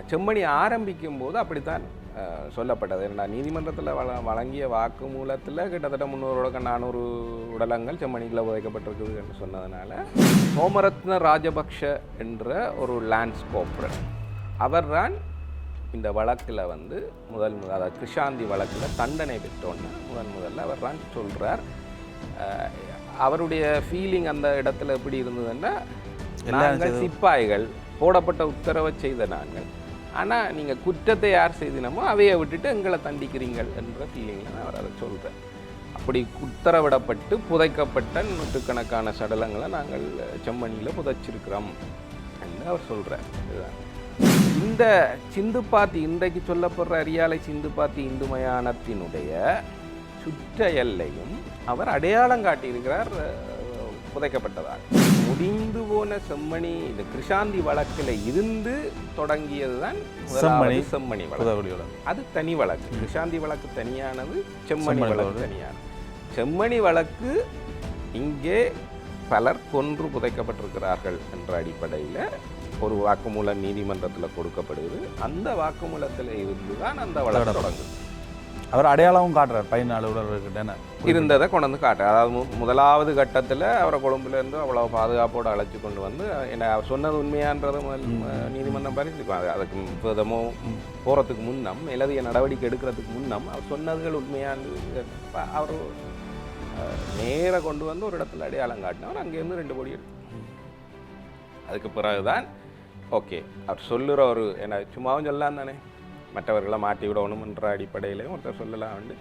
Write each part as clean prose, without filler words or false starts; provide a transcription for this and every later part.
செம்மணி ஆரம்பிக்கும் போது அப்படித்தான் சொல்லப்பட்டது. ஏன்னா நீதிமன்றத்தில் வழங்கிய வாக்குமூலத்தில் கிட்டத்தட்ட 300 400 உடலங்கள் செம்மணியில் புதைக்கப்பட்டிருக்குது என்று சொன்னதுனால சோமரத்ன ராஜபக்ஷ என்ற ஒரு லேண்ட்ஸ்கோப்ரர் அவர் தான் இந்த வழக்கில் வந்து அதாவது கிருஷாந்தி வழக்கில் தண்டனை பெற்றோன்னு முதல்ல அவர் தான் சொல்கிறார். அவருடைய ஃபீலிங் அந்த இடத்துல எப்படி இருந்ததுன்னா, நாங்கள் சிப்பாய்கள் போடப்பட்ட உத்தரவை செய்த நாங்கள், ஆனால் நீங்கள் குற்றத்தை யார் செய்தினமோ அவையை விட்டுட்டு எங்களை தண்டிக்கிறீங்கள் என்ற ஃபீலிங்கில் அவர் அதை சொல்கிறார். அப்படி உத்தரவிடப்பட்டு புதைக்கப்பட்ட நூற்றுக்கணக்கான சடலங்களை நாங்கள் செம்மணியில் புதைச்சிருக்கிறோம் என்று அவர் சொல்கிறார். இதுதான் இந்த சிந்துப்பாத்தி, இன்றைக்கு சொல்லப்படுற அரியாலை சிந்துப்பாத்தி இந்து மயானத்தினுடைய சுற்ற எல்லையும் அவர் அடையாளம் காட்டியிருக்கிறார் புதைக்கப்பட்டதாக. முடிந்து போன செம்மணி இந்த கிருஷாந்தி வழக்கில் இருந்து தொடங்கியது தான் செம்மணி வழக்கு. அது தனி வழக்கு. கிருஷாந்தி வழக்கு தனியானது, செம்மணி வழக்கு தனியானது. செம்மணி வழக்கு இங்கே பலர் கொன்று புதைக்கப்பட்டிருக்கிறார்கள் என்ற அடிப்படையில் ஒரு வாக்குமூலம் நீதிமன்றத்தில் கொடுக்கப்படுகிறது. அந்த வாக்குமூலத்தில் இருந்து தான் அந்த வழக்கு தொடங்குது. அவர் அடையாளமும் காட்டுறார், 14 உடல்கிட்ட இருந்ததை கொண்டு வந்து காட்டுறார். அதாவது முதலாவது கட்டத்தில் அவரை கொழும்புலேருந்து அவ்வளோ பாதுகாப்போடு அழைச்சி கொண்டு வந்து, என்ன அவர் சொன்னது உண்மையான்றதை நீதிமன்றம் பரிசீலிக்கும். அதுக்கு விதமோ போகிறதுக்கு முன்னம், எழுதிய நடவடிக்கை எடுக்கிறதுக்கு முன்னம் அவர் சொன்னதுகள் உண்மையானது அவர் நேராக கொண்டு வந்து ஒரு இடத்துல அடையாளம் காட்டினவர். அங்கேருந்து 2 கோடி எடுத்து அதுக்கு பிறகுதான் ஓகே அவர் சொல்லுற ஒரு என்ன சும்மாவும் சொல்லலாம் தானே, மற்றவர்களை மாட்டி விடணும்ன்ற அடிப்படையிலையும் ஒருத்தர் சொல்லலாம். வந்து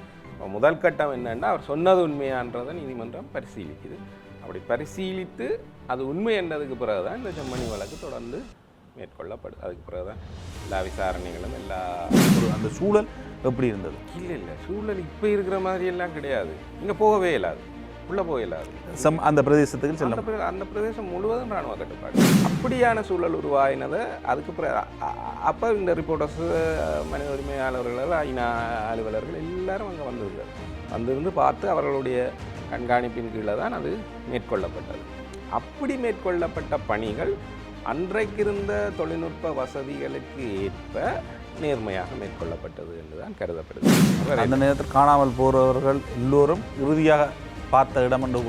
முதல் கட்டம் என்னென்னா, அவர் சொன்னது உண்மையான்றதை நீதிமன்றம் பரிசீலிக்குது. அப்படி பரிசீலித்து அது உண்மை என்றதுக்கு பிறகுதான் இந்த செம்மணி வழக்கு தொடர்ந்து மேற்கொள்ளப்படுது. அதுக்கு பிறகுதான் எல்லா விசாரணைகளும் எல்லா அந்த சூழல் எப்படி இருந்தது? இல்லை சூழல் இப்போ இருக்கிற மாதிரி எல்லாம் கிடையாது. இங்கே போகவே இல்லாது, உள்ளே போயிடாது. அந்த பிரதேசத்துக்கு செல்ல அந்த பிரதேசம் முழுவதும் இராணுவ கட்டுப்பாடு. அப்படியான சூழல் உருவாயினதை அதுக்கு அப்போ இந்த ரிப்போர்ட்டர்ஸ், மனித உரிமையாளர்கள், ஐநா அலுவலர்கள் எல்லாரும் அங்கே வந்திருந்து பார்த்து அவர்களுடைய கண்காணிப்பின் கீழே தான் அது மேற்கொள்ளப்பட்டது. அப்படி மேற்கொள்ளப்பட்ட பணிகள் அன்றைக்கு இருந்த தொழில்நுட்ப வசதிகளுக்கு ஏற்ப நேர்மையாக மேற்கொள்ளப்பட்டது என்றுதான் கருதப்படுது. அந்த நேரத்தில் காணாமல் போறவர்கள் எல்லோரும் இறுதியாக பார்த்த இடம் என்று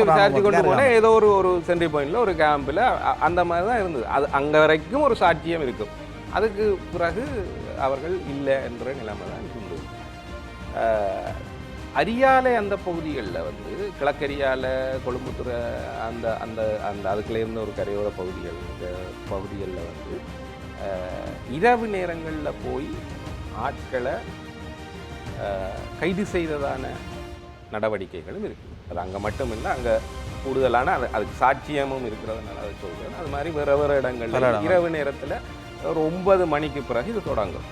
விசாரிச்சு கொண்டு போனால் ஏதோ ஒரு சென்ட்ரி பாயிண்ட்ல ஒரு கேம்பில் அந்த மாதிரி தான் இருந்தது. அது அங்கே வரைக்கும் ஒரு சாட்சியம் இருக்கும். அதுக்கு பிறகு அவர்கள் இல்லை என்ற நிலைமை தான் இருந்தது. அரியாலை அந்த பகுதிகளில் வந்து கிழக்கரியாலை, கொழும்புத்துறை அந்த அந்த அந்த அதுக்குள்ள இருந்த ஒரு கரையோர பகுதிகள், இந்த பகுதிகளில் வந்து இரவு நேரங்களில் போய் ஆட்களை கைது செய்ததான நடவடிக்கைகளும் இருக்குது. அது அங்கே மட்டும் இல்லை, அங்கே கூடுதலான அதுக்கு சாட்சியமும் இருக்கிறதுனால அதை சொல்கிறேன். அது மாதிரி வேறு இடங்களில் இரவு நேரத்தில் ஒரு 9 மணிக்கு பிறகு இது தொடங்கும்.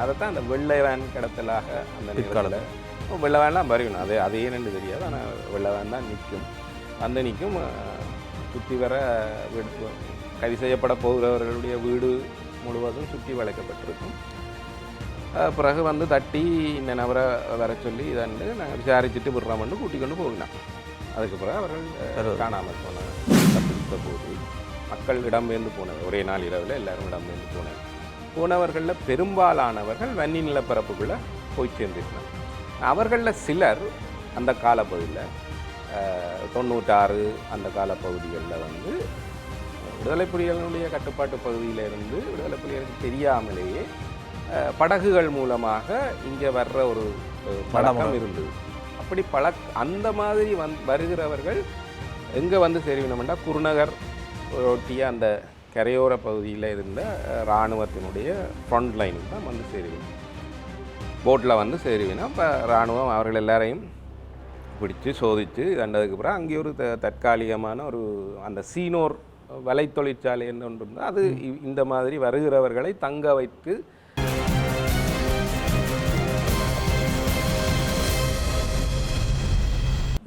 அதைத்தான் அந்த வெள்ளை வேன் கடத்தலாக அந்த நேரத்தில் வெள்ளை வேன்லாம் வரையணும். அது ஏன்னு தெரியாது, ஆனால் வெள்ளை வேன் தான் நிற்கும். சுற்றி வர கைது செய்யப்பட போகிறவர்களுடைய வீடு முழுவதும் சுற்றி வளைக்கப்பட்டிருக்கும். பிறகு வந்து தட்டி இந்த நபரை வர சொல்லி இதண்டு நாங்கள் விசாரிச்சுட்டு விடுறோம்னு கூட்டிக் கொண்டு போகலாம். அதுக்கு பிறகு அவர்கள் காணாமல் போன போது மக்கள் இடம்பெயர்ந்து போனது. ஒரே நாள் இரவில் எல்லாரும் இடம்பெயர்ந்து போனவர்களில் பெரும்பாலானவர்கள் வன்னி நிலப்பரப்புக்குள்ளே போய் சேர்ந்துருந்தாங்க. அவர்களில் சிலர் அந்த காலப்பகுதியில் 96 அந்த காலப்பகுதிகளில் வந்து விடுதலை புலிகளுடைய கட்டுப்பாட்டு பகுதியில் இருந்து விடுதலை புலிகளுக்கு தெரியாமலேயே படகுகள் மூலமாக இங்கே வர்ற ஒரு பழக்கம் இருந்தது. அப்படி அந்த மாதிரி வருகிறவர்கள் எங்கே வந்து சேருவினோம்னா, குருநகர் ஒட்டிய அந்த கரையோர பகுதியில் இருந்த இராணுவத்தினுடைய ஃப்ரண்ட் லைனுக்கு தான் வந்து சேருவினோம். போட்டில் வந்து சேருவினா இப்போ இராணுவம் அவர்கள் எல்லாரையும் பிடிச்சி சோதித்து தண்டதுக்கு அப்புறம் அங்கே ஒரு தற்காலிகமான ஒரு அந்த சீனோர் வலை தொழிற்சாலை என்று ஒன்று இருந்தால் அது இந்த மாதிரி வருகிறவர்களை தங்க வைத்து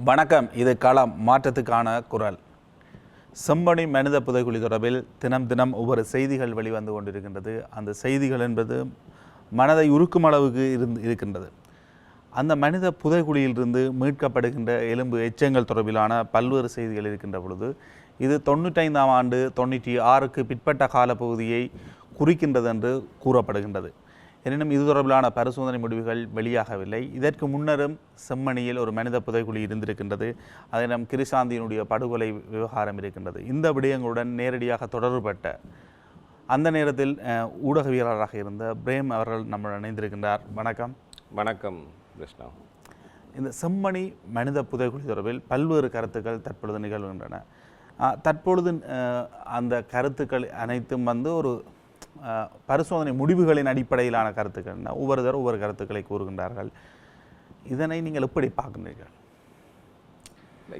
வணக்கம். இது களம், மாற்றத்துக்கான குரல். செம்மணி மனித புதைகுழி தொடர்பில் தினம் தினம் ஒவ்வொரு செய்திகள் வெளிவந்து கொண்டிருக்கின்றது. அந்த செய்திகள் என்பது மனதை உருக்கும் அளவுக்கு இருக்கின்றது. அந்த மனித புதைகுழியிலிருந்து மீட்கப்படுகின்ற எலும்பு எச்சங்கள் தொடர்பிலான பல்வேறு செய்திகள் இருக்கின்ற பொழுது, இது 95ஆம் ஆண்டு 96க்கு பிற்பட்ட காலப்பகுதியை குறிக்கின்றது என்று கூறப்படுகின்றது. எனினும் இது தொடர்பிலான பரிசோதனை முடிவுகள் வெளியாகவில்லை. இதற்கு முன்னரும் செம்மணியில் ஒரு மனித புதைகுழி இருந்திருக்கின்றது. அதனம் கிருஷாந்தியினுடைய படுகொலை விவகாரம் இருக்கின்றது. இந்த விடயங்களுடன் நேரடியாக தொடர்பட்ட அந்த நேரத்தில் ஊடகவியலாளராக இருந்த பிரேம் அவர்கள் நம்முடன் இணைந்திருக்கின்றார். வணக்கம். வணக்கம் கிருஷ்ணா. இந்த செம்மணி மனித புதைகுழி தொடர்பில் பல்வேறு கருத்துக்கள் தற்பொழுது நிகழ்கின்றன. தற்பொழுது அந்த கருத்துக்கள் அனைத்தும் ஒரு பரிசோதனை முடிவுகளின் அடிப்படையிலான கருத்துக்கள், ஒவ்வொருத்தரும் ஒவ்வொரு கருத்துக்களை கூறுகின்றார்கள். இதனை நீங்கள் எப்படி பார்க்கின்றீர்கள்?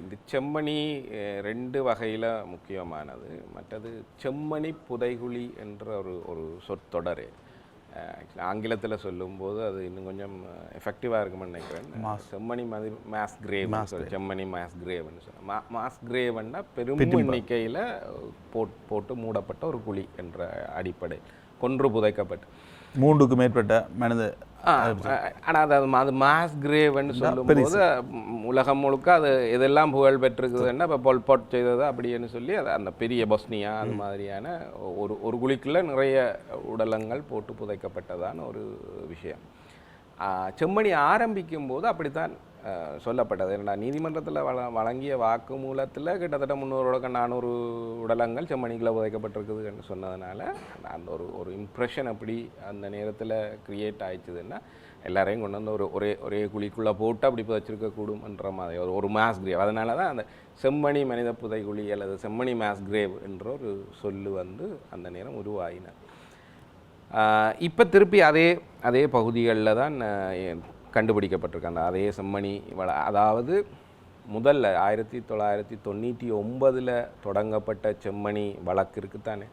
இந்த செம்மணி ரெண்டு வகையில் முக்கியமானது. மற்றது செம்மணி புதைகுழி என்ற ஒரு சொற்றொடரே ஆங்கிலத்தில் சொல்லும்போது அது இன்னும் கொஞ்சம் எஃபெக்டிவாக இருக்குமென்னு நினைக்கிறேன். Chemmani mass grave, Chemmani mass கிரேவ்னு சொல்ல, மாஸ் கிரேவ்னா பெரும் எண்ணிக்கையில் போட்டு மூடப்பட்ட ஒரு குழி என்ற அடிப்படை, கொன்று புதைக்கப்பட்டு 3க்கும் மேற்பட்ட மனித. ஆனால் அது மாஸ் கிரேவ்னு சொல்லும்போது உலகம் முழுக்க அது எதெல்லாம் புகழ் பெற்றிருக்குதுன்னா இப்போ பொல்பாட் செய்தது அப்படின்னு சொல்லி அது அந்த பெரிய பொஸ்னியா அது மாதிரியான ஒரு குழிக்குள்ளே நிறைய உடலங்கள் போட்டு புதைக்கப்பட்டதான ஒரு விஷயம். செம்மணி ஆரம்பிக்கும் போது அப்படித்தான் சொல்லப்பட்டது. என்னடா நீதிமன்றத்தில் வழங்கிய வாக்குமூலத்தில் கிட்டத்தட்ட 300-400 உடலங்கள் செம்மணிக்குள்ளே புதைக்கப்பட்டிருக்குதுன்னு சொன்னதுனால அந்த ஒரு இம்ப்ரெஷன் அப்படி அந்த நேரத்தில் க்ரியேட் ஆயிடுச்சுதுன்னா எல்லாரையும் கொண்டு வந்து ஒரே குழிக்குள்ளே போட்டு அப்படி புதைச்சிருக்கக்கூடும்ன்ற மாதிரி ஒரு மாஸ் கிரேவ். அதனால தான் அந்த செம்மணி மனித புதைகுழி அல்லது செம்மணி மாஸ் கிரேவ் என்ற ஒரு சொல்லு அந்த நேரம் உருவாயின. இப்போ திருப்பி அதே பகுதிகளில் தான் கண்டுபிடிக்கப்பட்டிருக்காங்க. அதே செம்மணி அதாவது முதல்ல 1999 தொடங்கப்பட்ட செம்மணி வழக்கு இருக்குத்தானே,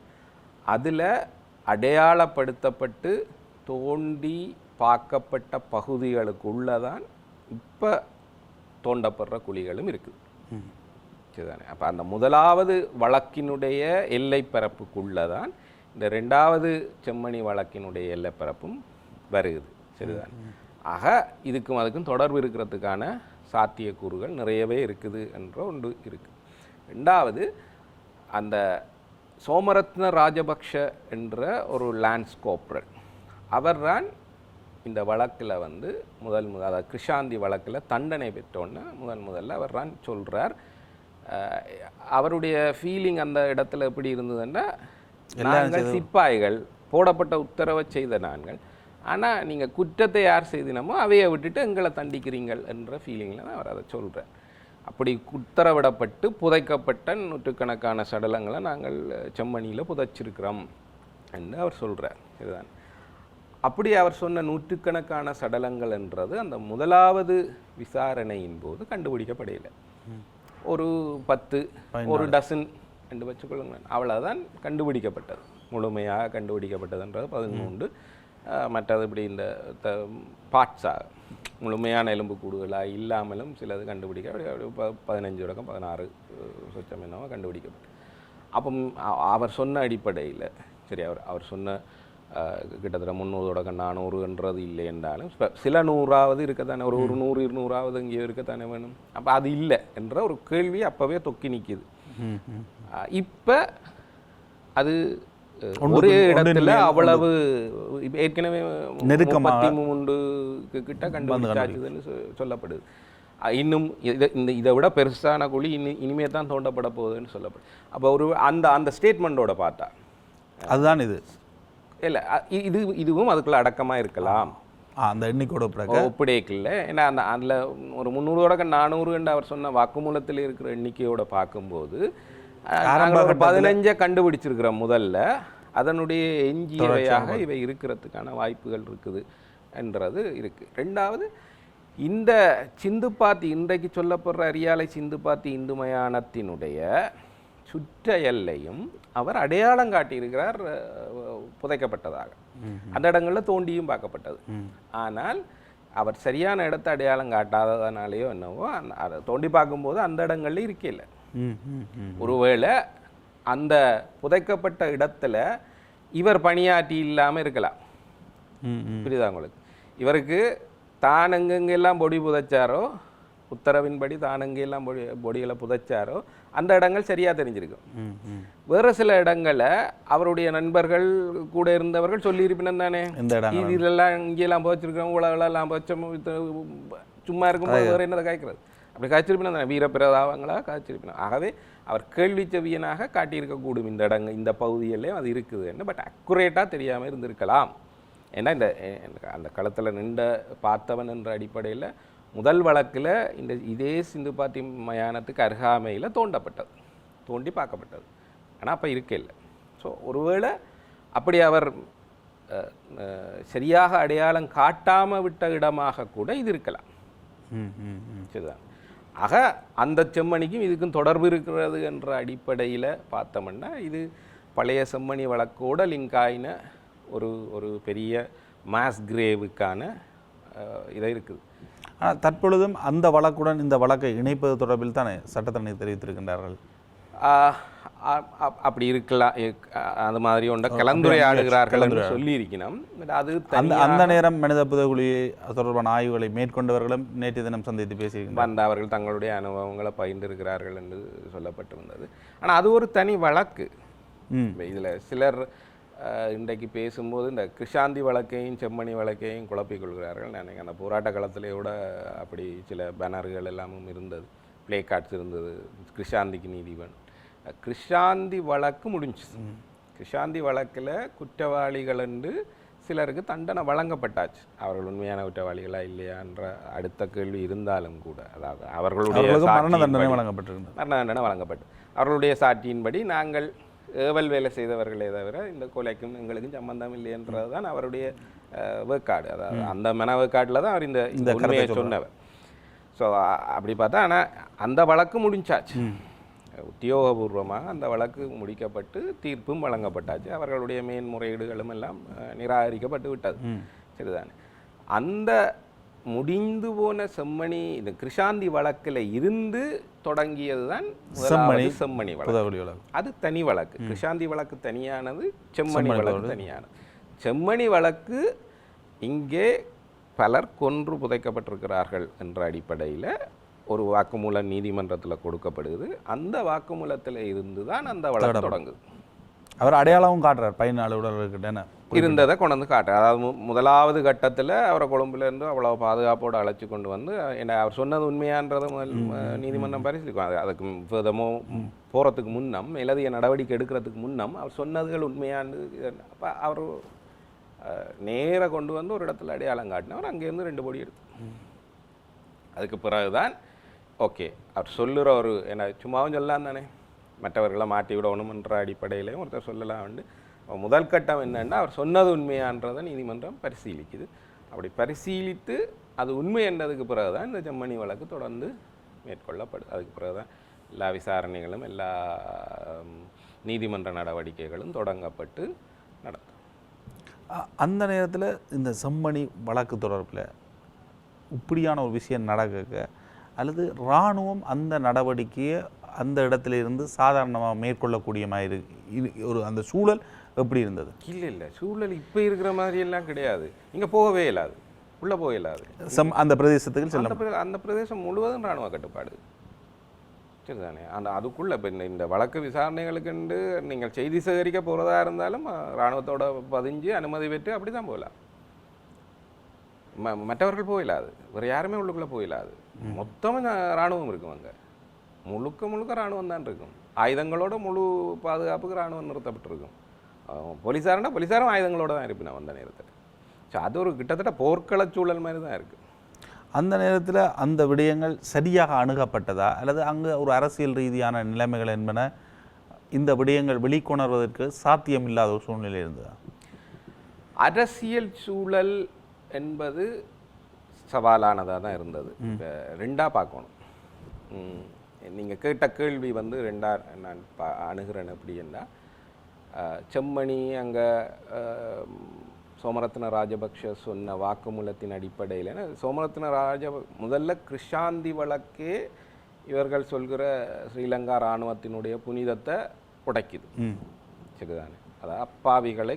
அதில் அடையாளப்படுத்தப்பட்டு தோண்டி பார்க்கப்பட்ட பகுதிகளுக்குள்ளதான் இப்போ தோண்டப்படுற குழிகளும் இருக்குது. சரிதானே? அப்போ அந்த முதலாவது வழக்கினுடைய எல்லைப்பரப்புக்குள்ளதான் இந்த 2வது செம்மணி வழக்கினுடைய எல்லைப்பரப்பும் வருகுது. சரிதான்? ஆக இதுக்கும் அதுக்கும் தொடர்பு இருக்கிறதுக்கான சாத்தியக்கூறுகள் நிறையவே இருக்குது என்ற ஒன்று இருக்குது. 2வது, அந்த சோமரத்ன ராஜபக்ஷ என்ற ஒரு லேண்ட்ஸ்கோப்ரல் அவர் தான் இந்த வழக்கில் அதாவது கிருஷாந்தி வழக்கில் தண்டனை பெற்றோன்னு முதல்ல அவர் தான் சொல்கிறார். அவருடைய ஃபீலிங் அந்த இடத்துல எப்படி இருந்ததுன்னா, நாங்கள் சிப்பாய்கள், போடப்பட்ட உத்தரவை செய்த நாங்கள், ஆனால் நீங்கள் குற்றத்தை யார் செய்தினமோ அவையை விட்டுட்டு எங்களை தண்டிக்கிறீங்கள் என்ற ஃபீலிங்கில் தான் அவர் அதை சொல்கிறார். அப்படி உத்தரவிடப்பட்டு புதைக்கப்பட்ட நூற்றுக்கணக்கான சடலங்களை நாங்கள் செம்மணியில் புதைச்சிருக்கிறோம் என்று அவர் சொல்கிறார். இதுதான். அப்படி அவர் சொன்ன நூற்றுக்கணக்கான சடலங்கள் என்றது அந்த முதலாவது விசாரணையின் போது கண்டுபிடிக்கப்படையில. ஒரு 10 ஒரு டசன் என்று வச்சுக்கொள்ளுங்க, அவ்வளோதான் கண்டுபிடிக்கப்பட்டது. முழுமையாக கண்டுபிடிக்கப்பட்டதுன்றது 13. மற்றது இப்படி இந்த பார்ட்ஸாக முழுமையான எலும்புக்கூடுகளாக இல்லாமலும் சிலது கண்டுபிடிக்க 15-16 சொச்சம் என்னவோ கண்டுபிடிக்கப்பட்டு. அப்போ அவர் சொன்ன அடிப்படையில் சரி, அவர் சொன்ன கிட்டத்தட்ட 300-400ன்றது இல்லை என்றாலும் சில 100ஆவது இருக்கத்தானே, ஒரு 100-200ஆவது இங்கே இருக்கத்தானே வேணும். அப்போ அது இல்லை என்ற ஒரு கேள்வி அப்போவே தொக்கி நிற்கிது. இப்போ அது ஒரே இடத்துல அவ்வளவு ஏற்கனவே 33 கிட்ட கண்டுபிடிச்சாச்சுன்னு சொல்லப்படுது. இன்னும் இதை விட பெருசான குழி இனிமே தான் தோண்டப்பட போகுதுன்னு சொல்லப்படுது. அப்போ அந்த ஸ்டேட்மெண்ட்டோட பார்த்தா அதுதான் இது இல்லை, இதுவும் அதுக்குள்ள அடக்கமாக இருக்கலாம். அந்த எண்ணிக்கையோட ஒப்படைக்கல. ஏன்னா அதில் ஒரு 300-400 அவர் சொன்ன வாக்குமூலத்தில் இருக்கிற எண்ணிக்கையோட பார்க்கும்போது 15 கண்டுபிடிச்சிருக்கிறோம் முதல்ல. அதனுடைய எஞ்சியவையாக இவை இருக்கிறதுக்கான வாய்ப்புகள் இருக்குது என்றது இருக்குது. 2வது, இந்த சிந்துப்பாத்தி இன்றைக்கு சொல்லப்படுற அரியாலை சிந்துப்பாத்தி இந்து மயானத்தினுடைய சுற்ற எல்லையும் அவர் அடையாளம் காட்டியிருக்கிறார் புதைக்கப்பட்டதாக. அந்த இடங்களில் தோண்டியும் பார்க்கப்பட்டது. ஆனால் அவர் சரியான இடத்தை அடையாளம் காட்டாததுனாலேயோ என்னவோ அதை தோண்டி பார்க்கும்போது அந்த இடங்கள்ல இருக்கல. ஒருவேளை அந்த புதைக்கப்பட்ட இடத்துல இவர் பணியாற்றி இல்லாமல் இருக்கலாம். புரியுதா உங்களுக்கு? இவருக்கு தான் எங்கெங்கெல்லாம் பொடி புதைச்சாரோ உத்தரவின்படி தான் எங்கெல்லாம் பொடிகளை புதைச்சாரோ அந்த இடங்கள் சரியாக தெரிஞ்சிருக்கும். வேறு சில இடங்களை அவருடைய நண்பர்கள் கூட இருந்தவர்கள் சொல்லியிருப்பினும் தானே, இதெல்லாம் இங்கெல்லாம் புதைச்சிருக்கிறோம், உலகெல்லாம் புதைச்சோம், சும்மா இருக்கும்போது வேறு என்னதை காய்க்கிறது, அப்படி காய்ச்சிருப்பினா தானே வீரப்பிரதாவங்களாக காய்ச்சிருப்பினோம். ஆகவே அவர் கேள்வி செவியனாக காட்டியிருக்கக்கூடும் இந்த இந்த பகுதியிலையும் அது இருக்குதுன்னு. பட் அக்குரேட்டாக தெரியாமல் இருந்திருக்கலாம். ஏன்னா அந்த களத்தில் நின்ற பார்த்தவன் என்ற அடிப்படையில் முதல் வழக்கில் இதே சிந்து பாத்தி மயானத்துக்கு அருகாமையில் தோண்டி பார்க்கப்பட்டது. ஆனால் அப்போ இருக்கே இல்லை. ஸோ ஒருவேளை அப்படி அவர் சரியாக அடையாளம் காட்டாமல் விட்ட இடமாக கூட இது இருக்கலாம். சரிதான். ஆக அந்த செம்மணிக்கும் இதுக்கும் தொடர்பு இருக்கிறது என்ற அடிப்படையில் பார்த்தோம்னா இது பழைய செம்மணி வழக்கோட லிங்க் ஆகின ஒரு பெரிய மாஸ் கிரேவுக்கான இதை இருக்குது. ஆனால் தற்பொழுதும் அந்த வழக்குடன் இந்த வழக்கை இணைப்பது தொடர்பில் தானே சட்டத்தரணி தெரிவித்திருக்கின்றார்கள். அப்படி இருக்கலாம், அது மாதிரி ஒன்றை கலந்துரையாடுகிறார்கள் என்று சொல்லியிருக்கணும். அது அந்த நேரம் மனித புதைகுழி தொடர்பான ஆய்வுகளை மேற்கொண்டவர்களும் நேற்று தினம் சந்தித்து பேசியிருக்கிறார். அவர்கள் தங்களுடைய அனுபவங்களை பகிர்ந்திருக்கிறார்கள் என்று சொல்லப்பட்டிருந்தது. ஆனால் அது ஒரு தனி வழக்கு. இதில் சிலர் இன்றைக்கு பேசும்போது இந்த கிருஷாந்தி வழக்கையும் செம்மணி வழக்கையும் குழப்பிக் கொள்கிறார்கள். நினைக்கிறேன் அந்த போராட்ட காலத்திலே கூட அப்படி சில பேனர்கள் எல்லாமும் இருந்தது, பிளே கார்ட்ஸ் இருந்தது, கிருஷாந்திக்கு நீதி வேணும். கிருஷாந்தி வழக்கு முடிஞ்சுது. கிருஷாந்தி வழக்கில் குற்றவாளிகள் என்று சிலருக்கு தண்டனை வழங்கப்பட்டாச்சு. அவர்கள் உண்மையான குற்றவாளிகளா இல்லையான்ற அடுத்த கேள்வி இருந்தாலும் கூட, அதாவது அவர்களுடைய மரண தண்டனை வழங்கப்பட்டு அவர்களுடைய சாட்சியின்படி நாங்கள் ஏவல் வேலை செய்தவர்களே தவிர இந்த கொலைக்கும் எங்களுக்கும் சம்பந்தம் இல்லை என்றது தான் அவருடைய வேக்காடு. அதாவது அந்த மன வேக்காட்டில் தான் அவர் இந்த உண்மையை சொன்னவர். ஸோ அப்படி பார்த்தா, ஆனால் அந்த வழக்கு முடிஞ்சாச்சு, உத்தியோகபூர்வமாக அந்த வழக்கு முடிக்கப்பட்டு தீர்ப்பும் வழங்கப்பட்டாச்சு. அவர்களுடைய மேன்முறையீடுகளும் எல்லாம் நிராகரிக்கப்பட்டு விட்டது. சரிதானே. அந்த முடிந்து போன செம்மணி இந்த கிருஷாந்தி வழக்கில் இருந்து தொடங்கியது தான் செம்மணி வழக்கு. அது தனி வழக்கு. கிருஷாந்தி வழக்கு தனியானது, செம்மணி வழக்கு தனியானது. செம்மணி வழக்கு இங்கே பலர் கொன்று புதைக்கப்பட்டிருக்கிறார்கள் என்ற அடிப்படையில் ஒரு வாக்குமூலம் நீதிமன்றத்தில் கொடுக்கப்படுது. அந்த வாக்குமூலத்தில் இருந்து தான் அந்த வழக்கு தொடங்குது. அவர் அடையாளமும் காட்டுறார், 14 உடல்கிட்ட இருந்ததை கொண்டு வந்து காட்டுறார். அதாவது முதலாவது கட்டத்தில் அவரை கொழும்புலேருந்து அவ்வளோ பாதுகாப்போடு அழைச்சி கொண்டு வந்து என்ன அவர் சொன்னது உண்மையான்றதை முதல் நீதிமன்றம் பரிசீலிக்கும். அதுக்கு விதமோ போகிறதுக்கு முன்னம், மேலதிக நடவடிக்கை எடுக்கிறதுக்கு முன்னம் அவர் சொன்னதுகள் உண்மையானது. அப்போ அவர் நேராக கொண்டு வந்து ஒரு இடத்துல அடையாளம் காட்டினவர் அங்கேருந்து 2 பொடி எடுத்து, அதுக்கு பிறகுதான் ஓகே அவர் சொல்லுகிற ஒரு என்ன சும்மாவும் சொல்லலாம் தானே, மற்றவர்களை மாட்டி விடணும்ன்ற அடிப்படையிலையும் ஒருத்தர் சொல்லலாம். வந்து முதல் கட்டம் என்னென்னா அவர் சொன்னது உண்மையான்றதை நீதிமன்றம் பரிசீலிக்குது. அப்படி பரிசீலித்து அது உண்மை என்றதுக்கு பிறகு தான் இந்த செம்மணி வழக்கு தொடர்ந்து மேற்கொள்ளப்படுது. அதுக்கு பிறகு தான் எல்லா விசாரணைகளும் எல்லா நீதிமன்ற நடவடிக்கைகளும் தொடங்கப்பட்டு நடத்தும். அந்த நேரத்தில் இந்த செம்மணி வழக்கு தொடர்பில் இப்படியான ஒரு விஷயம் நடக்க அல்லது இராணுவம் அந்த நடவடிக்கையை அந்த இடத்துல இருந்து சாதாரணமாக மேற்கொள்ளக்கூடிய மாதிரி ஒரு அந்த சூழல் எப்படி இருந்தது? இல்லை சூழல் இப்போ இருக்கிற மாதிரி எல்லாம் கிடையாது. இங்கே போகவே இல்லாது, உள்ளே போக இல்லாது. அந்த பிரதேசத்துக்கு செல்ல அந்த பிரதேசம் முழுவதும் இராணுவ கட்டுப்பாடு. சரிதானே. அதுக்குள்ளே இப்போ இந்த வழக்கு விசாரணைகளுக்குண்டு நீங்கள் செய்தி சேகரிக்க போகிறதா இருந்தாலும் இராணுவத்தோட பதிஞ்சு அனுமதி பெற்று அப்படி தான் போகலாம். மற்றவர்கள் போயிடாது, வேறு யாருமே உள்ளுக்குள்ளே போயிடாது. மொத்தமாக இராணுவம் இருக்கும் அங்கே, முழுக்க இராணுவம் தான் இருக்கும். ஆயுதங்களோட முழு பாதுகாப்புக்கு இராணுவம் நிறுத்தப்பட்டிருக்கும். போலீஸாரும் ஆயுதங்களோடு தான் இருப்பினா அந்த நேரத்தில். ஸோ அது ஒரு கிட்டத்தட்ட போர்க்கள சூழல் மாதிரி தான் இருக்குது. அந்த நேரத்தில் அந்த விடயங்கள் சரியாக அணுகப்பட்டதா அல்லது அங்கே ஒரு அரசியல் ரீதியான நிலைமைகள் என்பன இந்த விடயங்கள் வெளிக்கொணர்வதற்கு சாத்தியமில்லாத ஒரு சூழ்நிலை இருந்ததா? அரசியல் சூழல் என்பது சவாலானதாக தான் இருந்தது. இப்போ ரெண்டாக பார்க்கணும். நீங்கள் கேட்ட கேள்வி வந்து ரெண்டாக நான் அணுகிறேன். எப்படின்னா செம்மணி அங்கே சோமரத்ன ராஜபக்ஷ சொன்ன வாக்குமூலத்தின் அடிப்படையில் சோமரத்ன முதல்ல கிருஷாந்தி வழக்கே இவர்கள் சொல்கிற ஸ்ரீலங்கா இராணுவத்தினுடைய புனிதத்தை உடைக்குது. சரிதானே. அதாவது அப்பாவிகளை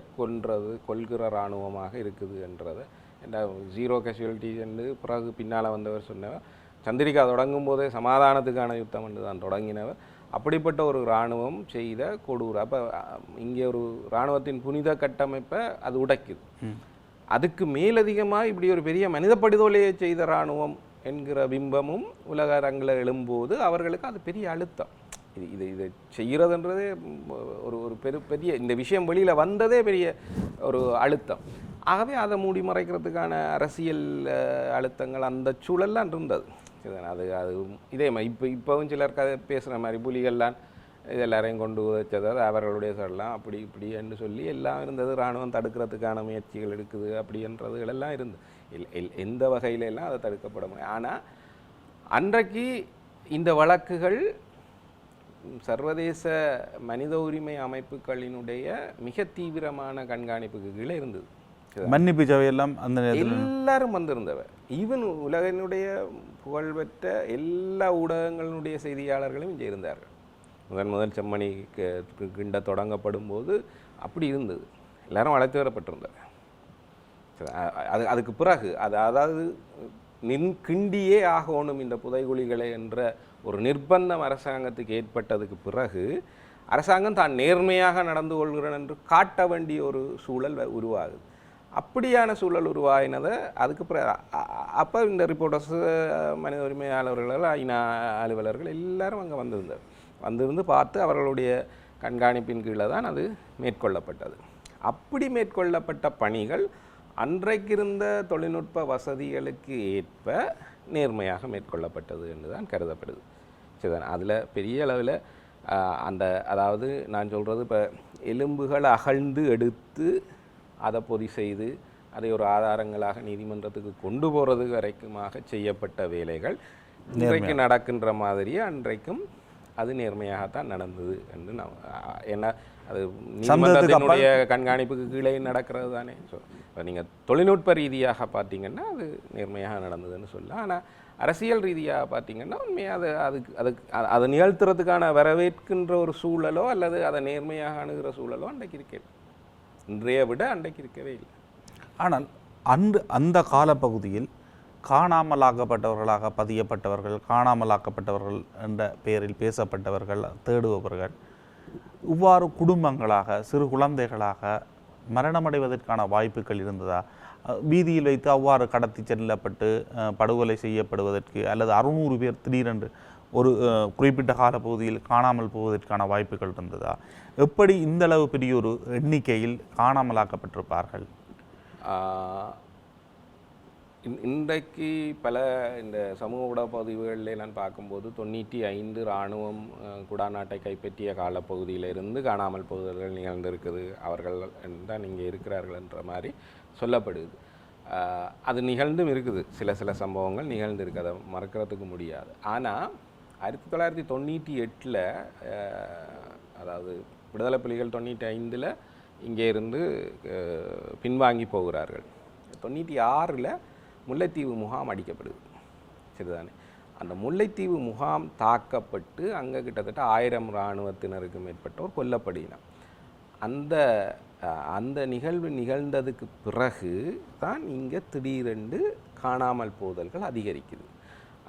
கொல்கிற இராணுவமாக இருக்குது என்றதை என்ன 0 கேஷுவலிட்டிஸ் என்று பிறகு பின்னால் வந்தவர் சொன்னவர் சந்திரிகா தொடங்கும் போதே சமாதானத்துக்கான யுத்தம் என்று தான் தொடங்கினவர். அப்படிப்பட்ட ஒரு இராணுவம் செய்த கொடூர அப்போ இங்கே ஒரு இராணுவத்தின் புனித கட்டமைப்பை அது உடைக்குது. அதுக்கு மேலதிகமாக இப்படி ஒரு பெரிய மனித படுகொலையை செய்த இராணுவம் என்கிற பிம்பமும் உலக அரங்கில் எழும்போது அவர்களுக்கு அது பெரிய அழுத்தம். இதை செய்கிறதுன்றதே ஒரு பெரிய இந்த விஷயம் வெளியில் வந்ததே பெரிய ஒரு அழுத்தம். ஆகவே அதை மூடி மறைக்கிறதுக்கான அரசியல் அழுத்தங்கள் அந்த சூழல்லாம் இருந்தது. அது இதே மாதிரி இப்போவும் சிலர் கதை பேசுகிற மாதிரி புலிகள்லாம் இது எல்லாரையும் கொண்டு வச்சது அவர்களுடைய சொல்லலாம் அப்படி இப்படி என்று சொல்லி எல்லாம் இருந்தது. இராணுவம் தடுக்கிறதுக்கான முயற்சிகள் எடுக்குது அப்படின்றதுகள் எல்லாம் இருந்தது. எந்த வகையிலெல்லாம் அதை தடுக்கப்பட முடியும். ஆனால் அன்றைக்கு இந்த வழக்குகள் சர்வதேச மனித உரிமை அமைப்புகளினுடைய மிக தீவிரமான கண்காணிப்புக்கு கீழே இருந்தது. மன்னிப்பு சபையெல்லாம் அந்த எல்லாரும் வந்திருந்தவர். ஈவன் உலகினுடைய புகழ்பெற்ற எல்லா ஊடகங்களினுடைய செய்தியாளர்களும் இங்கே இருந்தார்கள். முதல் செம்மணி கிண்ட தொடங்கப்படும் போது அப்படி இருந்தது. எல்லாரும் அழைத்து வரப்பட்டிருந்தார். அதுக்கு பிறகு அதாவது கிண்டியே ஆகணும் இந்த புதைகுழிகளை என்ற ஒரு நிர்பந்தம் அரசாங்கத்துக்கு ஏற்பட்டதுக்கு பிறகு அரசாங்கம் தான் நேர்மையாக நடந்து கொள்கிறேன் என்று காட்ட வேண்டிய ஒரு சூழல் உருவாகுது. அப்படியான சூழல் உருவாகினதை அதுக்கு அப்போ இந்த ரிப்போர்ட்டர்ஸ் மனித உரிமையாளர்கள் ஐநா அலுவலர்கள் எல்லாரும் அங்கே வந்திருந்து பார்த்து அவர்களுடைய கண்காணிப்பின் கீழே தான் அது மேற்கொள்ளப்பட்டது. அப்படி மேற்கொள்ளப்பட்ட பணிகள் அன்றைக்கு இருந்த தொழில்நுட்ப வசதிகளுக்கு ஏற்ப நேர்மையாக மேற்கொள்ளப்பட்டது என்று தான் கருதப்படுது. சரிதான். அதில் பெரிய அளவில் அதாவது நான் சொல்கிறது இப்போ எலும்புகள் அகழ்ந்து எடுத்து அதை பொதி செய்து அதை ஒரு ஆதாரங்களாக நீதிமன்றத்துக்கு கொண்டு போகிறது வரைக்குமாக செய்யப்பட்ட வேலைகள் இன்றைக்கு நடக்கின்ற மாதிரியே அன்றைக்கும் அது நேர்மையாகத்தான் நடந்தது என்று நான் ஏன்னா அது நீதிமன்றத்தினுடைய கண்காணிப்புக்கு கீழே நடக்கிறது தானே. ஸோ இப்போ நீங்கள் தொழில்நுட்ப ரீதியாக பார்த்தீங்கன்னா அது நேர்மையாக நடந்ததுன்னு சொல்லலாம். ஆனால் அரசியல் ரீதியாக பார்த்தீங்கன்னா உண்மையாக அதை நிகழ்த்துறதுக்கான வரவேற்கின்ற ஒரு சூழலோ அல்லது அதை நேர்மையாக அணுகிற சூழலோ அன்றைக்கு இருக்கே இன்றைய விட அன்றைக்கு இருக்கவே இல்லை. ஆனால் அந்த காலப்பகுதியில் காணாமலாக்கப்பட்டவர்களாக பதியப்பட்டவர்கள், காணாமலாக்கப்பட்டவர்கள் என்ற பெயரில் பேசப்பட்டவர்கள், தேடுபவர்கள் இவ்வாறு குடும்பங்களாக சிறு குழந்தைகளாக மரணமடைவதற்கான வாய்ப்புகள் இருந்ததா? வீதியில் வைத்து அவ்வாறு கடத்தி செல்லப்பட்டு படுகொலை செய்யப்படுவதற்கு அல்லது 600 பேர் திடீரென்று ஒரு குறிப்பிட்ட காலப்பகுதியில் காணாமல் போவதற்கான வாய்ப்புகள் இருந்ததா? எப்படி இந்தளவு பெரிய ஒரு எண்ணிக்கையில் காணாமலாக்கப்பட்டிருப்பார்கள்? இன்றைக்கு பல இந்த சமூக ஊடக பதிவுகளில் நான் பார்க்கும்போது 95 இராணுவம் குடாநாட்டை கைப்பற்றிய காலப்பகுதியிலிருந்து காணாமல் போவதர்கள் நிகழ்ந்திருக்குது, அவர்கள் தான் இங்கே இருக்கிறார்கள் என்ற மாதிரி சொல்லப்படுது. அது நிகழ்ந்தும் இருக்குது. சில சம்பவங்கள் நிகழ்ந்திருக்கு, அதை மறக்கிறதுக்கு முடியாது. ஆனால் 1998 அதாவது விடுதலை புலிகள் 95 இங்கே இருந்து பின்வாங்கி போகிறார்கள். 96 முல்லைத்தீவு முகாம் அடிக்கப்படுது. சரிதானே. அந்த முல்லைத்தீவு முகாம் தாக்கப்பட்டு அங்கே கிட்டத்தட்ட 1000 இராணுவத்தினருக்கு மேற்பட்டோர் கொல்லப்படுகிறார். அந்த நிகழ்வு நிகழ்ந்ததுக்கு பிறகு தான் இங்கே திடீரென்று காணாமல் போதல்கள் அதிகரிக்குது.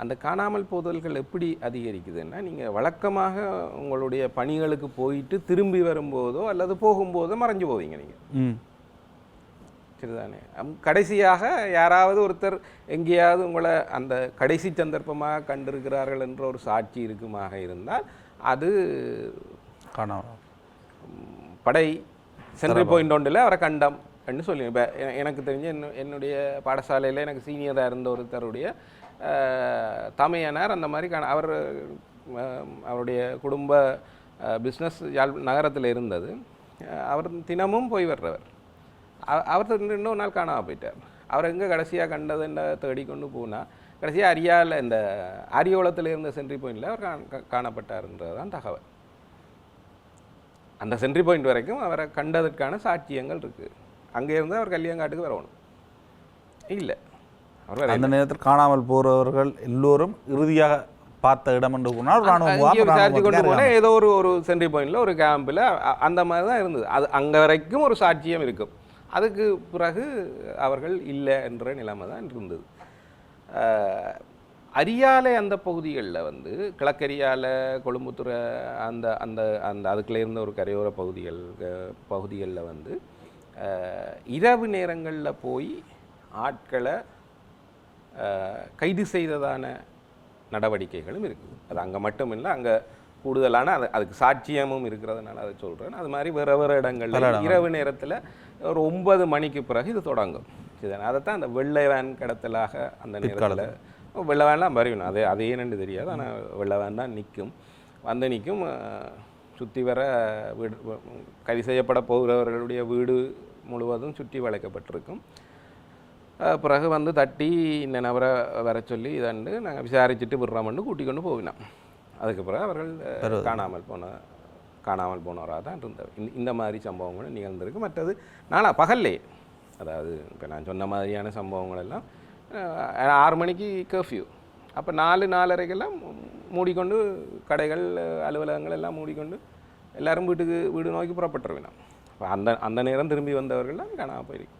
அந்த காணாமல் போதல்கள் எப்படி அதிகரிக்குதுன்னா, நீங்கள் வழக்கமாக உங்களுடைய பணிகளுக்கு போயிட்டு திரும்பி வரும்போதோ அல்லது போகும்போதோ மறைஞ்சு போவீங்க நீங்கள். சரிதானே. கடைசியாக யாராவது ஒருத்தர் எங்கேயாவது உங்களை அந்த கடைசி சந்தர்ப்பமாக கண்டிருக்கிறார்கள் என்ற ஒரு சாட்சி இருக்குமாக இருந்தால் அது படை சென்ட்ரி பாயிண்ட் ஒன்றில் அவரை கண்டம் என்று சொல்லி. இப்போ எனக்கு தெரிஞ்ச என்னுடைய பாடசாலையில் எனக்கு சீனியராக இருந்த ஒருத்தருடைய தமையனார் அந்த மாதிரி அவருடைய குடும்ப பிஸ்னஸ் நகரத்தில் இருந்தது. அவர் தினமும் போய் வர்றவர். அவர் இன்னொரு நாள் காணாமல் போயிட்டார். அவர் எங்கே கடைசியாக கண்டதுன்னு தேடிக்கொண்டு போனால் கடைசியாக அரியாவில் இந்த அரியோளத்தில் இருந்த சென்ட்ரி பாயிண்டில் அவர் காணப்பட்டார்ன்றது தான் தகவல். அந்த சென்ட்ரி பாயிண்ட் வரைக்கும் அவரை கண்டதற்கான சாட்சியங்கள் இருக்குது. அங்கே இருந்து அவர் கல்யாங்காட்டுக்கு வரணும் இல்லை. அந்த நேரத்தில் காணாமல் போகிறவர்கள் எல்லோரும் இறுதியாக பார்த்த இடம் என்று போனால் விசாரிச்சு கொண்டு போனால் ஏதோ ஒரு சென்ட்ரி பாயிண்டில் ஒரு கேம்பில் அந்த மாதிரி தான் இருந்தது. அது அங்கே வரைக்கும் ஒரு சாட்சியம் இருக்கும். அதுக்கு பிறகு அவர்கள் இல்லை என்ற நிலைமை தான் இருந்தது. அரியாலை அந்த பகுதிகளில் வந்து கிழக்கரியாலை கொழும்புத்துறை அந்த அந்த அந்த அதுக்குள்ளேருந்து ஒரு கரையோர பகுதிகளில் வந்து இரவு நேரங்களில் போய் ஆட்களை கைது செய்ததான நடவடிக்கைகளும் இருக்குது. அது அங்கே மட்டும் இல்லை, அங்கே கூடுதலான அதுக்கு சாட்சியமும் இருக்கிறதுனால அதை சொல்கிறேன். அது மாதிரி வேறு வேறு இடங்களில் இரவு நேரத்தில் ஒரு 9 மணிக்கு பிறகு இது தொடங்கும். இதுதான் அதைத்தான் அந்த வெள்ளை வேன் கடத்தலாக அந்த நேரத்தில் வெள்ளை வேன்லாம் வருவிடும். அது ஏன்னு தெரியாது, ஆனால் வெள்ளை வேன் தான் நிற்கும் சுற்றி வர வீடு கைது செய்யப்பட போகிறவர்களுடைய வீடு முழுவதும் சுற்றி வளைக்கப்பட்டிருக்கும். பிறகு வந்து தட்டி இந்த நபரை வர சொல்லி இதாண்டு நாங்கள் விசாரிச்சுட்டு விடுறோம்னு கூட்டிக் கொண்டு போவினோம். அதுக்கு பிறகு அவர்கள் காணாமல் போனவராக தான் இருந்தவர். இந்த மாதிரி சம்பவங்களும் நிகழ்ந்திருக்கு. மற்றது நாளாக பகல்லே, அதாவது இப்போ நான் சொன்ன மாதிரியான சம்பவங்கள் எல்லாம் 6 மணிக்கு கர்ஃப்யூ, அப்போ 4-4:30 மூடிக்கொண்டு கடைகள் அலுவலகங்கள் எல்லாம் மூடிக்கொண்டு எல்லோரும் வீடு நோக்கி புறப்பட்டுருவினோம். அப்போ அந்த நேரம் திரும்பி வந்தவர்கள்லாம் காணாமல் போயிருக்கு.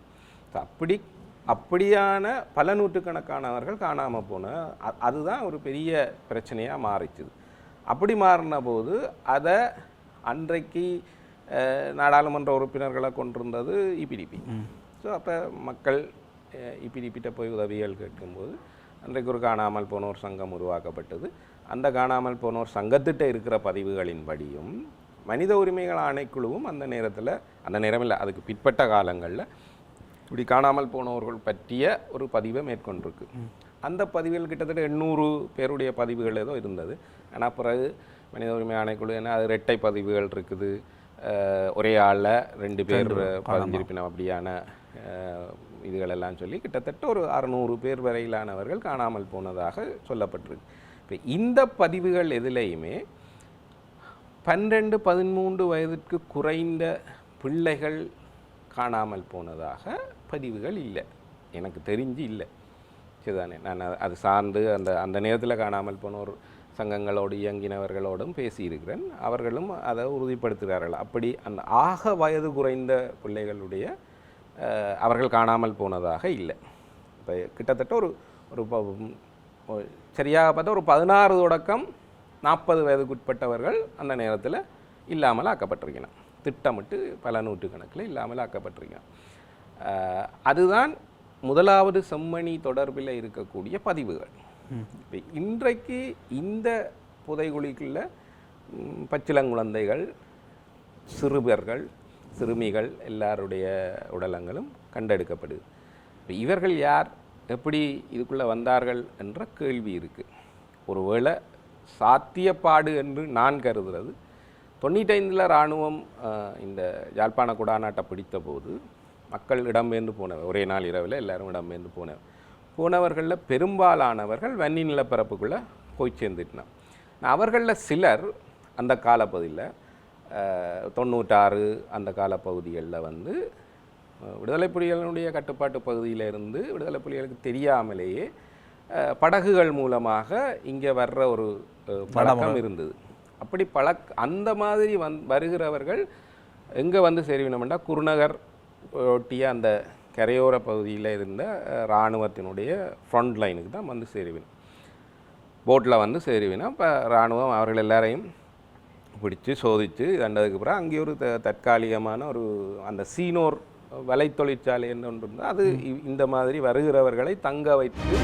அப்படியான பல நூற்றுக்கணக்கானவர்கள் காணாமல் போன அதுதான் ஒரு பெரிய பிரச்சனையாக மாறிச்சுது. அப்படி மாறின போது அதை அன்றைக்கு நாடாளுமன்ற உறுப்பினர்களை கொண்டிருந்தது இபிடிபி. ஸோ அப்போ மக்கள் இபிடிபிட்ட போய் உதவிகள் கேட்கும்போது அன்றைக்கு ஒரு காணாமல் போனோர் சங்கம் உருவாக்கப்பட்டது. அந்த காணாமல் போனோர் சங்கத்திட்ட இருக்கிற பதிவுகளின்படியும் மனித உரிமைகள் ஆணைக்குழுவும் அந்த நேரம் இல்லை, அதுக்கு பிற்பட்ட காலங்களில் இப்படி காணாமல் போனவர்கள் பற்றிய ஒரு பதிவை மேற்கொண்டிருக்கு. அந்த பதிவுகள் கிட்டத்தட்ட 800 பேருடைய பதிவுகள் ஏதோ இருந்தது. ஆனால் பிறகு மனித உரிமை ஆணைக்குழு ஏன்னா அது இரட்டை பதிவுகள் இருக்குது, ஒரே ஆளில் 2 பேர் பதிஞ்சிருப்பினோம் அப்படியான இதுகளெல்லாம் சொல்லி கிட்டத்தட்ட ஒரு 600 பேர் வரையிலானவர்கள் காணாமல் போனதாக சொல்லப்பட்டிருக்கு. இப்போ இந்த பதிவுகள் எதுலேயுமே 12-13 வயதிற்கு குறைந்த பிள்ளைகள் காணாமல் போனதாக பதிவுகள் இல்லை, எனக்கு தெரிஞ்சு இல்லை. சரிதானே, நான் அது சார்ந்து அந்த நேரத்தில் காணாமல் போனோர் சங்கங்களோடு இயங்கினவர்களோடும் பேசியிருக்கிறேன். அவர்களும் அதை உறுதிப்படுத்துகிறார்கள். அப்படி அந்த ஆக வயது குறைந்த பிள்ளைகளுடைய அவர்கள் காணாமல் போனதாக இல்லை. இப்போ கிட்டத்தட்ட ஒரு சரியாக பார்த்தா ஒரு 16 தொடக்கம் 40 வயதுக்குட்பட்டவர்கள் அந்த நேரத்தில் இல்லாமல் ஆக்கப்பட்டிருக்கிறான். திட்டமிட்டு பல நூற்றுக்கணக்கில் இல்லாமல் ஆக்கப்பட்டிருக்கிறான். அதுதான் முதலாவது செம்மணி தொடர்பில் இருக்கக்கூடிய பதிவுகள். இப்போ இன்றைக்கு இந்த புதைகுழிக்குள்ள பச்சிளங்குழந்தைகள், சிறுவர்கள், சிறுமிகள் எல்லாருடைய உடலங்களும் கண்டெடுக்கப்படுது. இப்போ இவர்கள் யார், எப்படி இதுக்குள்ளே வந்தார்கள் என்ற கேள்வி இருக்குது. ஒருவேளை சாத்தியப்பாடு என்று நான் கருதுகிறது 95 இராணுவம் இந்த யாழ்ப்பாண குடாநாட்டை பிடித்த போது மக்கள் இடம்பெயர்ந்து போனவர், ஒரே நாள் இரவில் எல்லாரும் இடம்பெயர்ந்து போனவர்களில் பெரும்பாலானவர்கள் வன்னி நிலப்பரப்புக்குள்ளே போய் சேர்ந்துட்டான். அவர்களில் சிலர் அந்த காலப்பகுதியில் 96 அந்த காலப்பகுதிகளில் வந்து விடுதலை புலிகளுடைய கட்டுப்பாட்டு பகுதியில் இருந்து விடுதலை புலிகளுக்கு தெரியாமலேயே படகுகள் மூலமாக இங்கே வர்ற ஒரு பழக்கம் இருந்தது. அப்படி அந்த மாதிரி வருகிறவர்கள் எங்கே வந்து சேருவினோம்னா குருநகர் ஒட்டிய அந்த கரையோர பகுதியில் இருந்த இராணுவத்தினுடைய ஃப்ரண்ட் லைனுக்கு தான் வந்து சேருவினோம். போட்டில் வந்து சேருவினோம். இப்போ இராணுவம் அவர்கள் எல்லாரையும் பிடிச்சி சோதித்து தண்டதுக்கு பிறகு அங்கே ஒரு தற்காலிகமான ஒரு அந்த சீனோர் வலை தொழிற்சாலை என்று ஒன்று இருந்தால் அது இந்த மாதிரி வருகிறவர்களை தங்க வைத்து